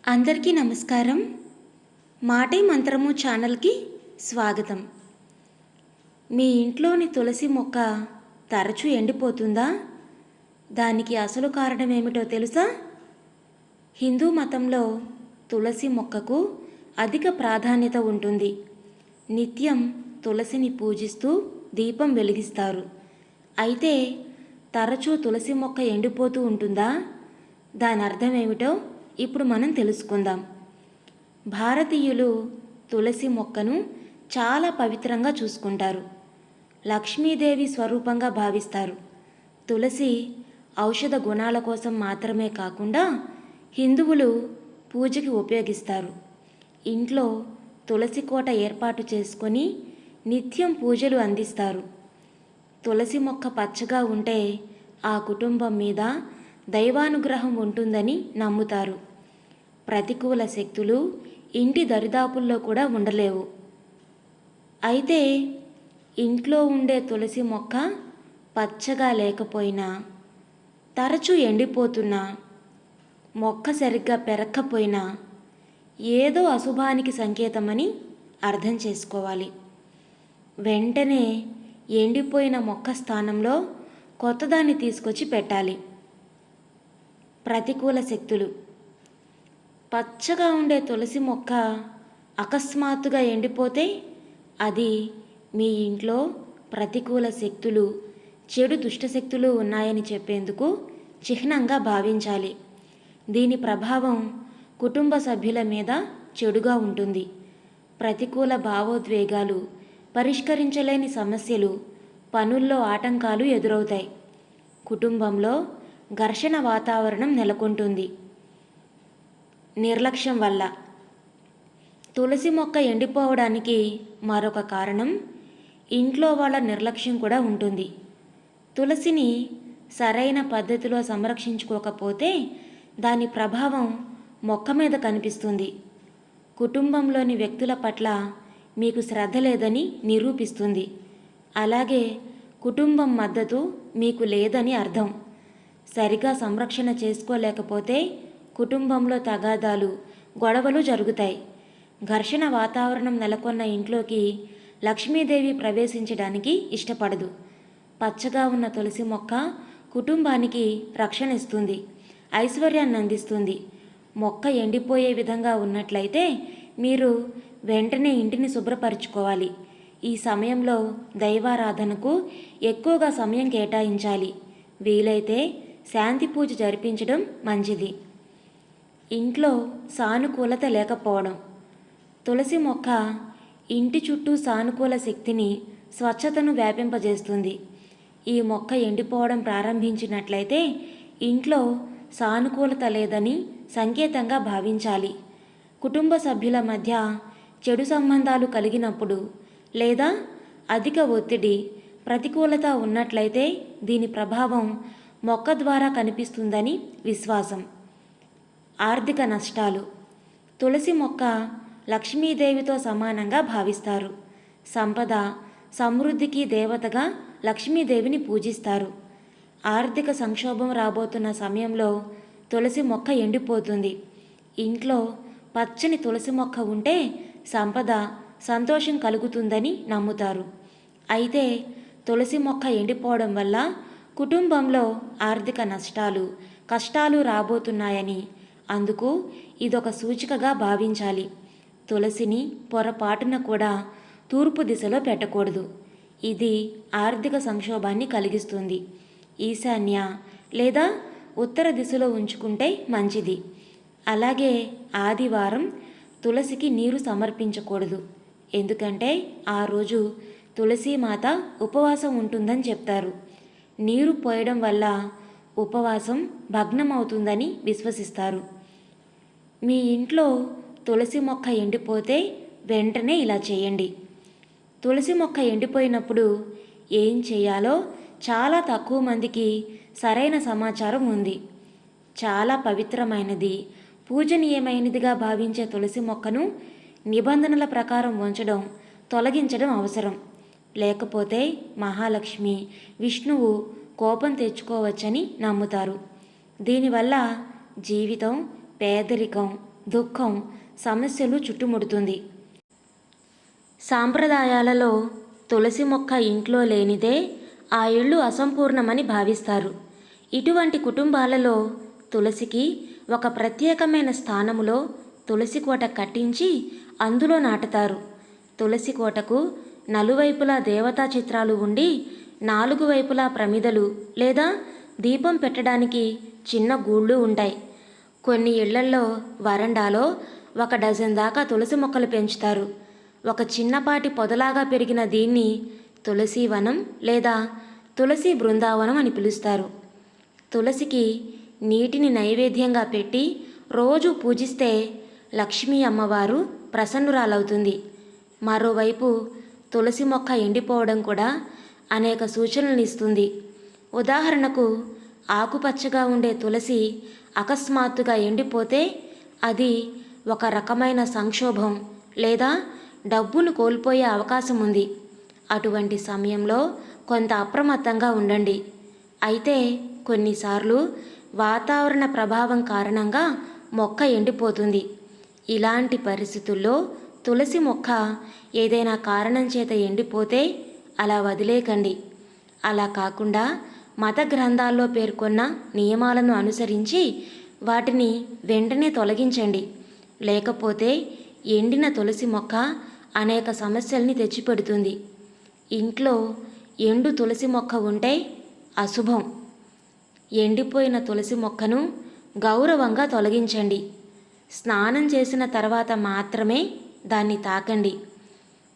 అందరికీ నమస్కారం. మాటే మంత్రము ఛానల్కి స్వాగతం. మీ ఇంట్లోని తులసి మొక్క తరచూ ఎండిపోతుందా? దానికి అసలు కారణం ఏమిటో తెలుసా? హిందూ మతంలో తులసి మొక్కకు అధిక ప్రాధాన్యత ఉంటుంది. నిత్యం తులసిని పూజిస్తూ దీపం వెలిగిస్తారు. అయితే తరచూ తులసి మొక్క ఎండిపోతూ ఉంటుందా? దాని అర్థం ఏమిటో ఇప్పుడు మనం తెలుసుకుందాం. భారతీయులు తులసి మొక్కను చాలా పవిత్రంగా చూసుకుంటారు. లక్ష్మీదేవి స్వరూపంగా భావిస్తారు. తులసి ఔషధ గుణాల కోసం మాత్రమే కాకుండా హిందువులు పూజకి ఉపయోగిస్తారు. ఇంట్లో తులసి కోట ఏర్పాటు చేసుకొని నిత్యం పూజలు అందిస్తారు. తులసి మొక్క పచ్చగా ఉంటే ఆ కుటుంబం మీద దైవానుగ్రహం ఉంటుందని నమ్ముతారు. ప్రతికూల శక్తులు ఇంటి దరిదాపుల్లో కూడా ఉండలేవు. అయితే ఇంట్లో ఉండే తులసి మొక్క పచ్చగా లేకపోయినా, తరచూ ఎండిపోతున్నా, మొక్క సరిగ్గా పెరక్కపోయినా ఏదో అశుభానికి సంకేతమని అర్థం చేసుకోవాలి. వెంటనే ఎండిపోయిన మొక్క స్థానంలో కొత్తదాన్ని తీసుకొచ్చి పెట్టాలి. ప్రతికూల శక్తులు. పచ్చగా ఉండే తులసి మొక్క అకస్మాత్తుగా ఎండిపోతే అది మీ ఇంట్లో ప్రతికూల శక్తులు, చెడు దుష్టశక్తులు ఉన్నాయని చెప్పేందుకు చిహ్నంగా భావించాలి. దీని ప్రభావం కుటుంబ సభ్యుల మీద చెడుగా ఉంటుంది. ప్రతికూల భావోద్వేగాలు, పరిష్కరించలేని సమస్యలు, పనుల్లో ఆటంకాలు ఎదురవుతాయి. కుటుంబంలో ఘర్షణ వాతావరణం నెలకొంటుంది. నిర్లక్ష్యం వల్ల. తులసి మొక్క ఎండిపోవడానికి మరొక కారణం ఇంట్లో వాళ్ళ నిర్లక్ష్యం కూడా ఉంటుంది. తులసిని సరైన పద్ధతిలో సంరక్షించుకోకపోతే దాని ప్రభావం మొక్క మీద కనిపిస్తుంది. కుటుంబంలోని వ్యక్తుల పట్ల మీకు శ్రద్ధ లేదని నిరూపిస్తుంది. అలాగే కుటుంబం మద్దతు మీకు లేదని అర్థం. సరిగా సంరక్షణ చేసుకోలేకపోతే కుటుంబంలో తగాదాలు, గొడవలు జరుగుతాయి. ఘర్షణ వాతావరణం నెలకొన్న ఇంట్లోకి లక్ష్మీదేవి ప్రవేశించడానికి ఇష్టపడదు. పచ్చగా ఉన్న తులసి మొక్క కుటుంబానికి రక్షణ ఇస్తుంది, ఐశ్వర్యాన్ని అందిస్తుంది. మొక్క ఎండిపోయే విధంగా ఉన్నట్లయితే మీరు వెంటనే ఇంటిని శుభ్రపరచుకోవాలి. ఈ సమయంలో దైవారాధనకు ఎక్కువగా సమయం కేటాయించాలి. వీలైతే శాంతి పూజ జరిపించడం మంచిది. ఇంట్లో సానుకూలత లేకపోవడం. తులసి మొక్క ఇంటి చుట్టూ సానుకూల శక్తిని, స్వచ్ఛతను వ్యాపింపజేస్తుంది. ఈ మొక్క ఎండిపోవడం ప్రారంభించినట్లయితే ఇంట్లో సానుకూలత లేదని సంకేతంగా భావించాలి. కుటుంబ సభ్యుల మధ్య చెడు సంబంధాలు కలిగినప్పుడు లేదా అధిక ఒత్తిడి, ప్రతికూలత ఉన్నట్లయితే దీని ప్రభావం మొక్క ద్వారా కనిపిస్తుందని విశ్వాసం. ఆర్థిక నష్టాలు. తులసి మొక్క లక్ష్మీదేవితో సమానంగా భావిస్తారు. సంపద, సమృద్ధికి దేవతగా లక్ష్మీదేవిని పూజిస్తారు. ఆర్థిక సంక్షోభం రాబోతున్న సమయంలో తులసి మొక్క ఎండిపోతుంది. ఇంట్లో పచ్చని తులసి మొక్క ఉంటే సంపద, సంతోషం కలుగుతుందని నమ్ముతారు. అయితే తులసి మొక్క ఎండిపోవడం వల్ల కుటుంబంలో ఆర్థిక నష్టాలు, కష్టాలు రాబోతున్నాయని, అందుకు ఇదొక సూచికగా భావించాలి. తులసిని పొరపాటున కూడా తూర్పు దిశలో పెట్టకూడదు. ఇది ఆర్థిక సంక్షోభాన్ని కలిగిస్తుంది. ఈశాన్య లేదా ఉత్తర దిశలో ఉంచుకుంటే మంచిది. అలాగే ఆదివారం తులసికి నీరు సమర్పించకూడదు. ఎందుకంటే ఆ రోజు తులసీమాత ఉపవాసం ఉంటుందని చెప్తారు. నీరు పోయడం వల్ల ఉపవాసం భగ్నమవుతుందని విశ్వసిస్తారు. మీ ఇంట్లో తులసి మొక్క ఎండిపోతే వెంటనే ఇలా చేయండి. తులసి మొక్క ఎండిపోయినప్పుడు ఏం చేయాలో చాలా తక్కువ మందికి సరైన సమాచారం ఉంది. చాలా పవిత్రమైనది, పూజనీయమైనదిగా భావించే తులసి మొక్కను నిబంధనల ప్రకారం ఉంచడం, తొలగించడం అవసరం. లేకపోతే మహాలక్ష్మి, విష్ణువు కోపం తెచ్చుకోవచ్చని నమ్ముతారు. దీనివల్ల జీవితం పేదరికం, దుఃఖం, సమస్యలు చుట్టుముడుతుంది. సాంప్రదాయాలలో తులసి మొక్క ఇంట్లో లేనిదే ఆ ఇల్లు అసంపూర్ణమని భావిస్తారు. ఇటువంటి కుటుంబాలలో తులసికి ఒక ప్రత్యేకమైన స్థానములో తులసి కోట కట్టించి అందులో నాటుతారు. తులసి కోటకు నలువైపులా దేవతా చిత్రాలు ఉండి 4 వైపులా ప్రమిదలు లేదా దీపం పెట్టడానికి చిన్న గూళ్ళు ఉంటాయి. కొన్ని ఇళ్లల్లో వరండాలో 1 డజన్ దాకా తులసి మొక్కలు పెంచుతారు. ఒక చిన్నపాటి పొదలాగా పెరిగిన దీన్ని తులసి వనం లేదా తులసి బృందావనం అని పిలుస్తారు. తులసికి నీటిని నైవేద్యంగా పెట్టి రోజు పూజిస్తే లక్ష్మీ అమ్మవారు ప్రసన్నురాలవుతుంది. మరోవైపు తులసి మొక్క ఎండిపోవడం కూడా అనేక సూచనలు ఇస్తుంది. ఉదాహరణకు ఆకుపచ్చగా ఉండే తులసి అకస్మాత్తుగా ఎండిపోతే అది ఒక రకమైన సంక్షోభం లేదా డబ్బును కోల్పోయే అవకాశం ఉంది. అటువంటి సమయంలో కొంత అప్రమత్తంగా ఉండండి. అయితే కొన్నిసార్లు వాతావరణ ప్రభావం కారణంగా మొక్క ఎండిపోతుంది. ఇలాంటి పరిస్థితుల్లో తులసి మొక్క ఏదైనా కారణం చేత ఎండిపోతే అలా వదిలేకండి. అలా కాకుండా మత గ్రంథాల్లో పేర్కొన్న నియమాలను అనుసరించి వాటిని వెంటనే తొలగించండి. లేకపోతే ఎండిన తులసి మొక్క అనేక సమస్యల్ని తెచ్చిపెడుతుంది. ఇంట్లో ఎండు తులసి మొక్క ఉంటే అశుభం. ఎండిపోయిన తులసి మొక్కను గౌరవంగా తొలగించండి. స్నానం చేసిన తర్వాత మాత్రమే దాన్ని తాకండి.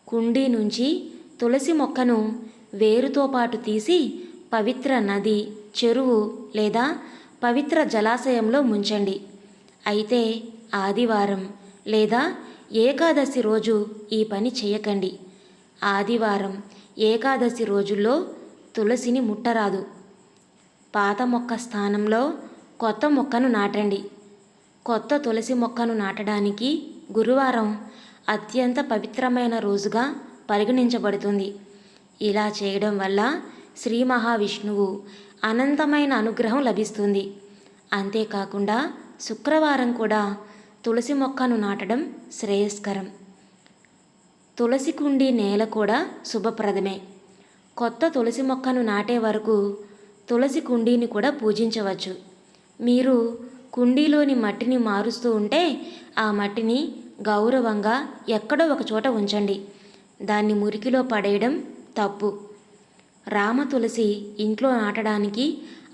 కుండీ నుంచి తులసి మొక్కను వేరుతో పాటు తీసి పవిత్ర నది, చెరువు లేదా పవిత్ర జలాశయంలో ముంచండి. అయితే ఆదివారం లేదా ఏకాదశి రోజు ఈ పని చేయకండి. ఆదివారం, ఏకాదశి రోజుల్లో తులసిని ముట్టరాదు. పాత మొక్క స్థానంలో కొత్త మొక్కను నాటండి. కొత్త తులసి మొక్కను నాటడానికి గురువారం అత్యంత పవిత్రమైన రోజుగా పరిగణించబడుతుంది. ఇలా చేయడం వల్ల శ్రీ మహావిష్ణువు అనంతమైన అనుగ్రహం లభిస్తుంది. అంతేకాకుండా శుక్రవారం కూడా తులసి మొక్కను నాటడం శ్రేయస్కరం. తులసి కుండీ నేల కూడా శుభప్రదమే. కొత్త తులసి మొక్కను నాటే వరకు తులసి కుండీని కూడా పూజించవచ్చు. మీరు కుండీలోని మట్టిని మారుస్తూ ఉంటే ఆ మట్టిని గౌరవంగా ఎక్కడో ఒక చోట ఉంచండి. దాన్ని మురికిలో పడేయడం తప్పు. రామ తులసి ఇంట్లో నాటడానికి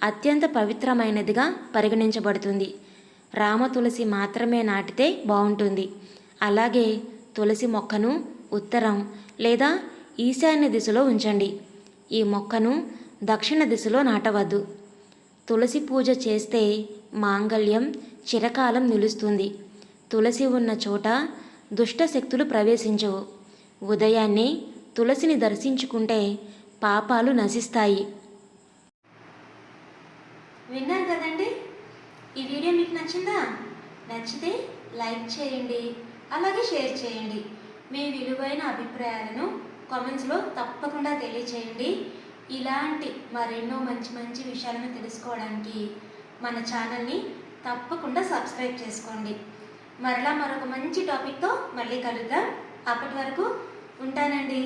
అత్యంత పవిత్రమైనదిగా పరిగణించబడుతుంది. రామ తులసి మాత్రమే నాటితే బాగుంటుంది. అలాగే తులసి మొక్కను ఉత్తరం లేదా ఈశాన్య దిశలో ఉంచండి. ఈ మొక్కను దక్షిణ దిశలో నాటవద్దు. తులసి పూజ చేస్తే మాంగళ్యం చిరకాలం నిలుస్తుంది. తులసి ఉన్న చోట దుష్ట శక్తులు ప్రవేశించవు. ఉదయాన్నే తులసిని దర్శించుకుంటే పాపాలు నశిస్తాయి. విన్నారు కదండి? ఈ వీడియో మీకు నచ్చిందా? నచ్చితే లైక్ చేయండి, అలాగే షేర్ చేయండి. మీ విలువైన అభిప్రాయాలను కామెంట్స్లో తప్పకుండా తెలియచేయండి. ఇలాంటి మరెన్నో మంచి మంచి విషయాలను తెలుసుకోవడానికి మన ఛానల్ని తప్పకుండా సబ్స్క్రైబ్ చేసుకోండి. మరలా మరొక మంచి టాపిక్తో మళ్ళీ కలుద్దాం. అప్పటి వరకు ఉంటానండి.